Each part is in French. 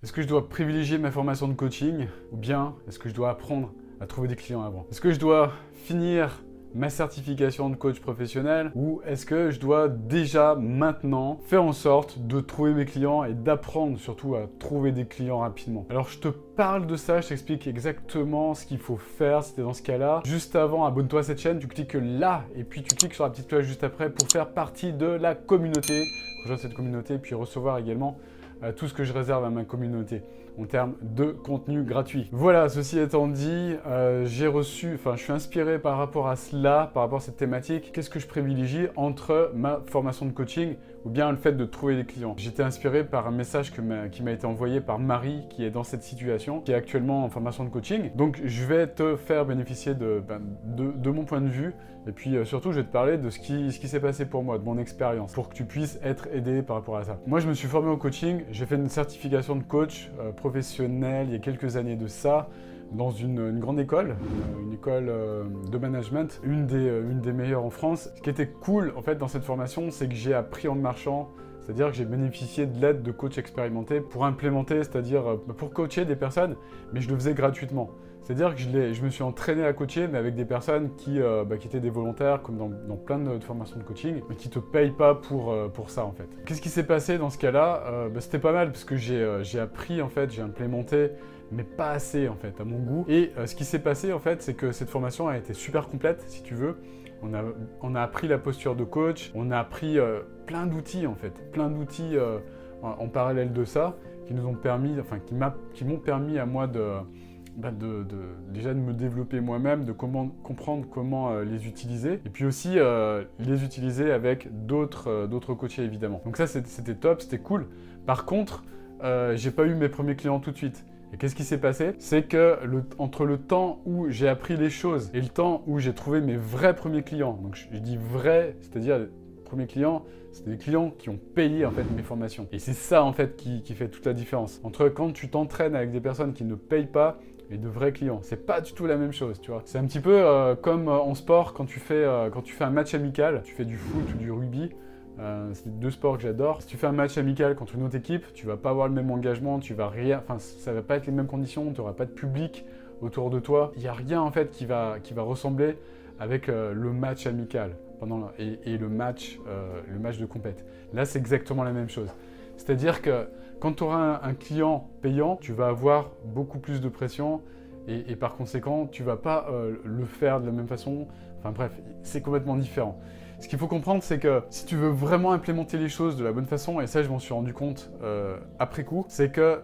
Est-ce que je dois privilégier ma formation de coaching ou bien est-ce que je dois apprendre à trouver des clients avant? Est-ce que je dois finir ma certification de coach professionnel ou est-ce que je dois déjà maintenant faire en sorte de trouver mes clients et d'apprendre surtout à trouver des clients rapidement? Alors je te parle de ça, je t'explique exactement ce qu'il faut faire si tu es dans ce cas-là. Juste avant, abonne-toi à cette chaîne, tu cliques là et puis tu cliques sur la petite cloche juste après pour faire partie de la communauté. Rejoindre cette communauté et puis recevoir également tout ce que je réserve à ma communauté en termes de contenu gratuit. Voilà, ceci étant dit, je suis inspiré par rapport à cela, par rapport à cette thématique. Qu'est-ce que je privilégie entre ma formation de coaching ou bien le fait de trouver des clients? J'étais inspiré par un message qui m'a été envoyé par Marie qui est dans cette situation, qui est actuellement en formation de coaching. Donc je vais te faire bénéficier de mon point de vue et puis surtout je vais te parler de ce qui s'est passé pour moi, de mon expérience, pour que tu puisses être aidé par rapport à ça. Moi je me suis formé au coaching, j'ai fait une certification de coach professionnel il y a quelques années de ça, dans une grande école, une école de management, une des meilleures en France. Ce qui était cool en fait dans cette formation, c'est que j'ai appris en marchant, c'est-à-dire que j'ai bénéficié de l'aide de coachs expérimentés pour implémenter, c'est-à-dire pour coacher des personnes, mais je le faisais gratuitement. C'est-à-dire que je me suis entraîné à coacher, mais avec des personnes qui étaient des volontaires, comme dans plein de formations de coaching, mais qui ne te payent pas pour ça, en fait. Qu'est-ce qui s'est passé dans ce cas-là? C'était pas mal, parce que j'ai appris, en fait, j'ai implémenté, mais pas assez, en fait, à mon goût. Et ce qui s'est passé, en fait, c'est que cette formation a été super complète, si tu veux. On a appris la posture de coach, on a appris plein d'outils, en fait, plein d'outils en parallèle de ça, qui nous ont permis, enfin, qui m'ont permis à moi déjà de me développer moi-même, de comprendre comment les utiliser, et puis aussi les utiliser avec d'autres coachés évidemment. Donc ça c'était top, c'était cool. Par contre, j'ai pas eu mes premiers clients tout de suite. Et qu'est-ce qui s'est passé? C'est que entre le temps où j'ai appris les choses et le temps où j'ai trouvé mes vrais premiers clients, donc je dis vrais, c'est-à-dire les premiers clients, c'est des clients qui ont payé en fait mes formations. Et c'est ça en fait qui fait toute la différence. Entre quand tu t'entraînes avec des personnes qui ne payent pas et de vrais clients. C'est pas du tout la même chose, tu vois. C'est un petit peu comme en sport, quand tu fais un match amical, tu fais du foot ou du rugby, c'est deux sports que j'adore. Si tu fais un match amical contre une autre équipe, tu vas pas avoir le même engagement, ça va pas être les mêmes conditions, tu n'auras pas de public autour de toi. Il n'y a rien en fait qui va ressembler avec le match amical et le match de compète. Là, c'est exactement la même chose. C'est-à-dire que quand tu auras un client payant, tu vas avoir beaucoup plus de pression et par conséquent, tu ne vas pas le faire de la même façon. Enfin bref, c'est complètement différent. Ce qu'il faut comprendre, c'est que si tu veux vraiment implémenter les choses de la bonne façon, et ça je m'en suis rendu compte après coup, c'est que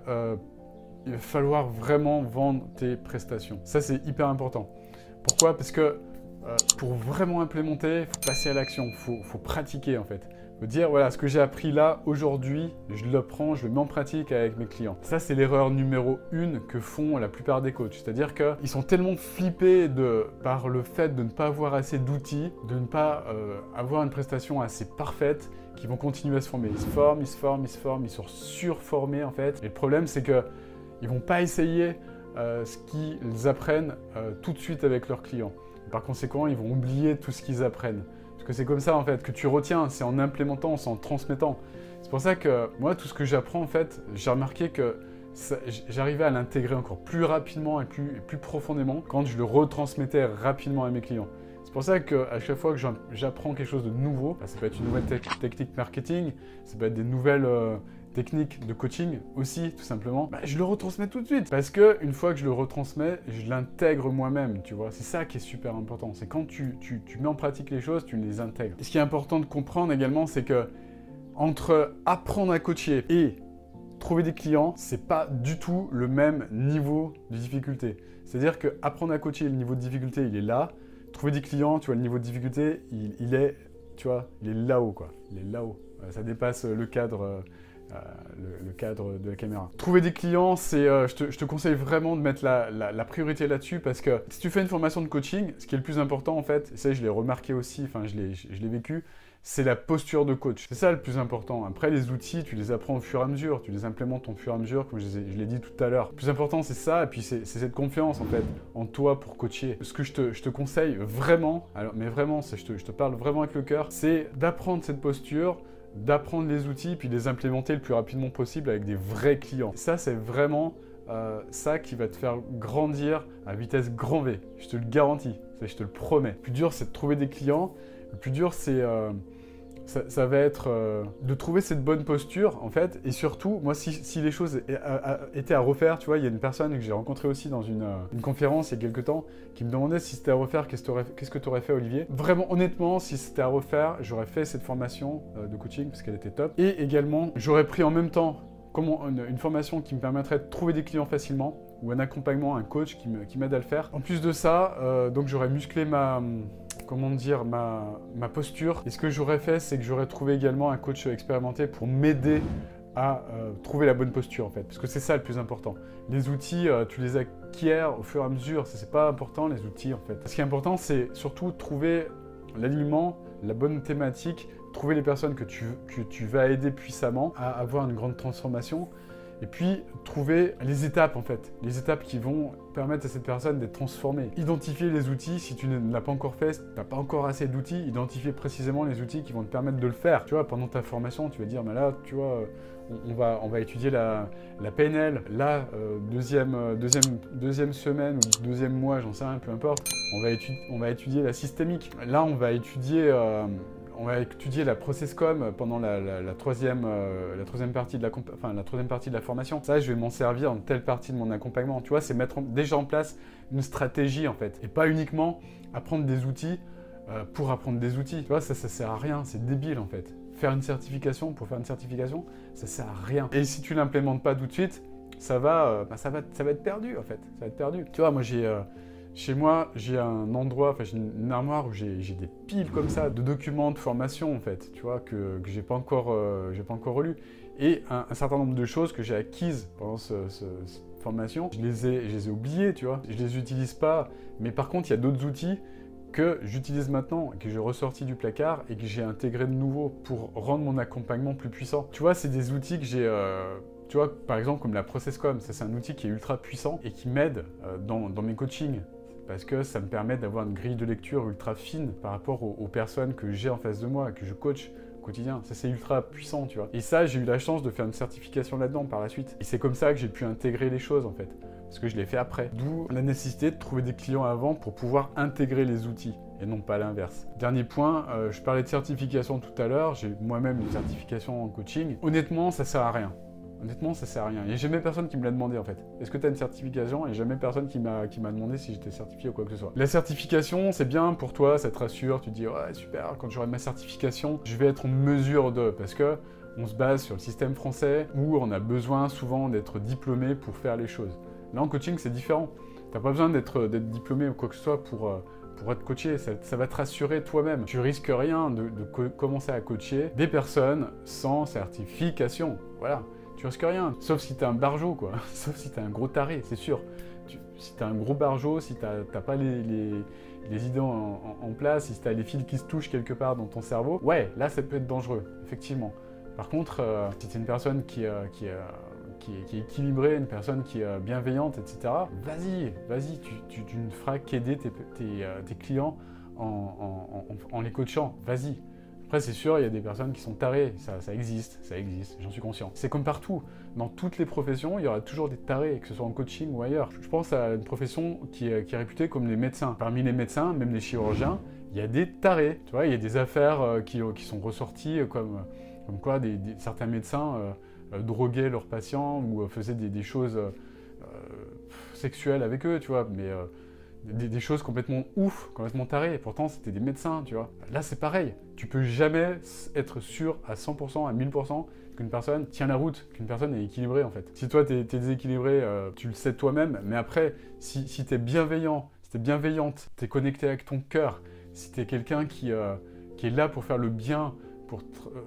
il va falloir vraiment vendre tes prestations. Ça c'est hyper important. Pourquoi? Parce que pour vraiment implémenter, il faut passer à l'action, il faut pratiquer en fait. Il faut dire, voilà, ce que j'ai appris là, aujourd'hui, je le prends, je le mets en pratique avec mes clients. Ça, c'est l'erreur numéro 1 que font la plupart des coachs. C'est-à-dire qu'ils sont tellement flippés par le fait de ne pas avoir assez d'outils, de ne pas avoir une prestation assez parfaite, qu'ils vont continuer à se former. Ils se forment, ils sont surformés en fait. Et le problème, c'est qu'ils ne vont pas essayer ce qu'ils apprennent tout de suite avec leurs clients. Par conséquent, ils vont oublier tout ce qu'ils apprennent. Parce que c'est comme ça, en fait, que tu retiens, c'est en implémentant, c'est en transmettant. C'est pour ça que moi, tout ce que j'apprends, en fait, j'ai remarqué que j'arrivais à l'intégrer encore plus rapidement et plus profondément quand je le retransmettais rapidement à mes clients. C'est pour ça qu'à chaque fois que j'apprends quelque chose de nouveau, ça peut être une nouvelle technique marketing, ça peut être des nouvelles techniques de coaching aussi, tout simplement, je le retransmets tout de suite. Parce qu'une fois que je le retransmets, je l'intègre moi-même, tu vois. C'est ça qui est super important. C'est quand tu mets en pratique les choses, tu les intègres. Et ce qui est important de comprendre également, c'est que entre apprendre à coacher et trouver des clients, c'est pas du tout le même niveau de difficulté. C'est-à-dire que apprendre à coacher, le niveau de difficulté, il est là. Trouver des clients, tu vois, le niveau de difficulté, il est là-haut, quoi. Il est là-haut. Ça dépasse le cadre de la caméra. Trouver des clients, je te conseille vraiment de mettre la priorité là-dessus parce que si tu fais une formation de coaching, ce qui est le plus important en fait, ça je l'ai remarqué aussi, enfin je l'ai vécu, c'est la posture de coach. C'est ça le plus important. Après, les outils, tu les apprends au fur et à mesure, tu les implémentes au fur et à mesure, comme je l'ai dit tout à l'heure. Le plus important, c'est ça, et puis c'est cette confiance, en fait, en toi pour coacher. Ce que je te conseille vraiment, mais vraiment, je te parle vraiment avec le cœur, c'est d'apprendre cette posture, d'apprendre les outils puis de les implémenter le plus rapidement possible avec des vrais clients. Ça, c'est vraiment ça qui va te faire grandir à vitesse grand V. Je te le garantis, je te le promets. Le plus dur, c'est de trouver des clients. Le plus dur, c'est ça va être de trouver cette bonne posture, en fait. Et surtout, moi, si les choses étaient à refaire, tu vois, il y a une personne que j'ai rencontrée aussi dans une conférence il y a quelques temps qui me demandait si c'était à refaire, qu'est-ce que tu aurais fait, Olivier? Vraiment, honnêtement, si c'était à refaire, j'aurais fait cette formation de coaching parce qu'elle était top. Et également, j'aurais pris en même temps une formation qui me permettrait de trouver des clients facilement ou un accompagnement, un coach qui m'aide à le faire. En plus de ça, donc j'aurais musclé ma posture. Et ce que j'aurais fait, c'est que j'aurais trouvé également un coach expérimenté pour m'aider à trouver la bonne posture, en fait. Parce que c'est ça le plus important. Les outils, tu les acquiers au fur et à mesure. Ça, c'est pas important, les outils, en fait. Ce qui est important, c'est surtout trouver l'alignement, la bonne thématique, trouver les personnes que tu vas aider puissamment à avoir une grande transformation. Et puis, trouver les étapes, en fait. Les étapes qui vont permettre à cette personne d'être transformée. Identifier les outils, si tu ne l'as pas encore fait, si tu n'as pas encore assez d'outils, identifier précisément les outils qui vont te permettre de le faire. Tu vois, pendant ta formation, tu vas dire, mais là, tu vois, on va étudier la PNL. Là, deuxième semaine ou deuxième mois, j'en sais rien, peu importe. On va étudier la systémique. Là, on va étudier la processcom pendant la troisième partie de la formation. Ça, je vais m'en servir dans telle partie de mon accompagnement. Tu vois, c'est mettre déjà en place une stratégie, en fait. Et pas uniquement apprendre des outils pour apprendre des outils. Tu vois, ça sert à rien. C'est débile, en fait. Faire une certification pour faire une certification, ça sert à rien. Et si tu l'implémentes pas tout de suite, ça va être perdu, en fait. Ça va être perdu. Tu vois, moi, chez moi, j'ai un endroit, j'ai une armoire où j'ai des piles comme ça de documents de formation, en fait, tu vois, que j'ai pas encore relus. Et un certain nombre de choses que j'ai acquises pendant cette formation, je les ai oubliées, tu vois. Je les utilise pas. Mais par contre, il y a d'autres outils que j'utilise maintenant, que j'ai ressortis du placard et que j'ai intégrés de nouveau pour rendre mon accompagnement plus puissant. Tu vois, c'est des outils que j'ai... Tu vois, par exemple, comme la processcom, ça c'est un outil qui est ultra puissant et qui m'aide dans mes coachings. Parce que ça me permet d'avoir une grille de lecture ultra fine par rapport aux personnes que j'ai en face de moi, que je coach au quotidien. Ça, c'est ultra puissant, tu vois. Et ça, j'ai eu la chance de faire une certification là-dedans par la suite. Et c'est comme ça que j'ai pu intégrer les choses, en fait. Parce que je l'ai fait après. D'où la nécessité de trouver des clients avant pour pouvoir intégrer les outils et non pas l'inverse. Dernier point, je parlais de certification tout à l'heure. J'ai moi-même une certification en coaching. Honnêtement, ça sert à rien. Honnêtement, ça sert à rien. Il n'y a jamais personne qui me l'a demandé, en fait. Est-ce que tu as une certification? Et jamais personne qui m'a demandé si j'étais certifié ou quoi que ce soit. La certification, c'est bien pour toi, ça te rassure. Tu te dis, ouais, super, quand j'aurai ma certification, je vais être en mesure de... Parce que on se base sur le système français où on a besoin souvent d'être diplômé pour faire les choses. Là, en coaching, c'est différent. Tu n'as pas besoin d'être diplômé ou quoi que ce soit pour être coaché. Ça va te rassurer toi-même. Tu risques rien de commencer à coacher des personnes sans certification. Voilà. Tu risques rien, sauf si t'es un barjot, quoi. Sauf si t'es un gros taré, c'est sûr. Si t'es un gros barjot, si t'as pas les idées en place, si t'as les fils qui se touchent quelque part dans ton cerveau, ouais, là, ça peut être dangereux, effectivement. Par contre, si t'es une personne qui est équilibrée, une personne qui est bienveillante, etc., vas-y, tu ne feras qu'aider tes clients en les coachant, vas-y. Après, c'est sûr, il y a des personnes qui sont tarées, ça existe, j'en suis conscient. C'est comme partout, dans toutes les professions, il y aura toujours des tarés, que ce soit en coaching ou ailleurs. Je pense à une profession qui est réputée comme les médecins. Parmi les médecins, même les chirurgiens, il y a des tarés. Tu vois, il y a des affaires qui sont ressorties comme quoi certains médecins droguaient leurs patients ou faisaient des choses sexuelles avec eux, tu vois, mais... Des choses complètement ouf, complètement tarées, et pourtant c'était des médecins, tu vois. Là c'est pareil, tu peux jamais être sûr à 100%, à 1000% qu'une personne tient la route, qu'une personne est équilibrée en fait. Si toi t'es déséquilibré, tu le sais toi-même, mais après, si t'es bienveillant, si t'es bienveillante, t'es connecté avec ton cœur, si t'es quelqu'un qui est là pour faire le bien, pour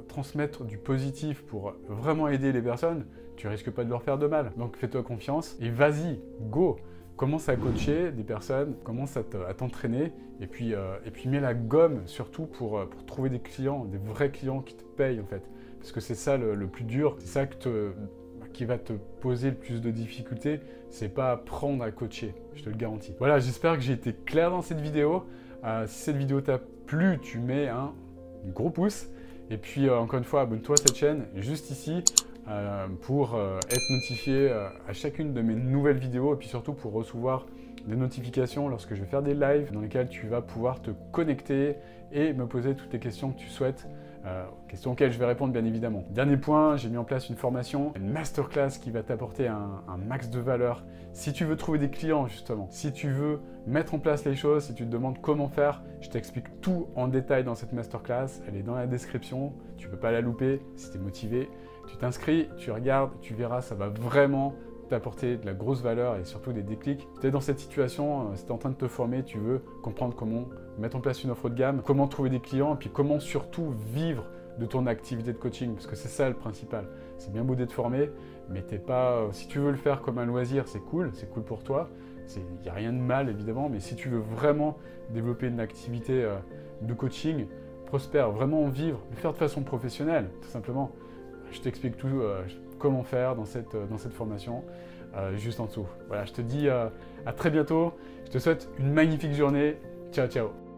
transmettre du positif, pour vraiment aider les personnes, tu risques pas de leur faire de mal. Donc fais-toi confiance et vas-y, go! Commence à coacher des personnes, commence à t'entraîner et puis mets la gomme surtout pour trouver des clients, des vrais clients qui te payent en fait. Parce que c'est ça le plus dur, c'est ça qui va te poser le plus de difficultés, c'est pas apprendre à coacher, je te le garantis. Voilà, j'espère que j'ai été clair dans cette vidéo. Si cette vidéo t'a plu, tu mets un gros pouce. Et puis encore une fois, abonne-toi à cette chaîne, juste ici, pour être notifié à chacune de mes nouvelles vidéos et puis surtout pour recevoir des notifications lorsque je vais faire des lives dans lesquels tu vas pouvoir te connecter et me poser toutes les questions que tu souhaites, questions auxquelles je vais répondre bien évidemment. Dernier point, j'ai mis en place une formation, une masterclass qui va t'apporter un max de valeur. Si tu veux trouver des clients justement, si tu veux mettre en place les choses, si tu te demandes comment faire, je t'explique tout en détail dans cette masterclass. Elle est dans la description, tu ne peux pas la louper si tu es motivé. Tu t'inscris, tu regardes, tu verras, ça va vraiment t'apporter de la grosse valeur et surtout des déclics. Tu es dans cette situation, si tu es en train de te former, tu veux comprendre comment mettre en place une offre de gamme, comment trouver des clients et puis comment surtout vivre de ton activité de coaching, parce que c'est ça le principal. C'est bien beau d'être formé, mais t'es pas, si tu veux le faire comme un loisir, c'est cool pour toi. Il n'y a rien de mal évidemment, mais si tu veux vraiment développer une activité de coaching, prospère, vraiment en vivre, le faire de façon professionnelle, tout simplement, je t'explique tout comment faire dans cette formation, juste en dessous. Voilà, je te dis à très bientôt. Je te souhaite une magnifique journée. Ciao, ciao.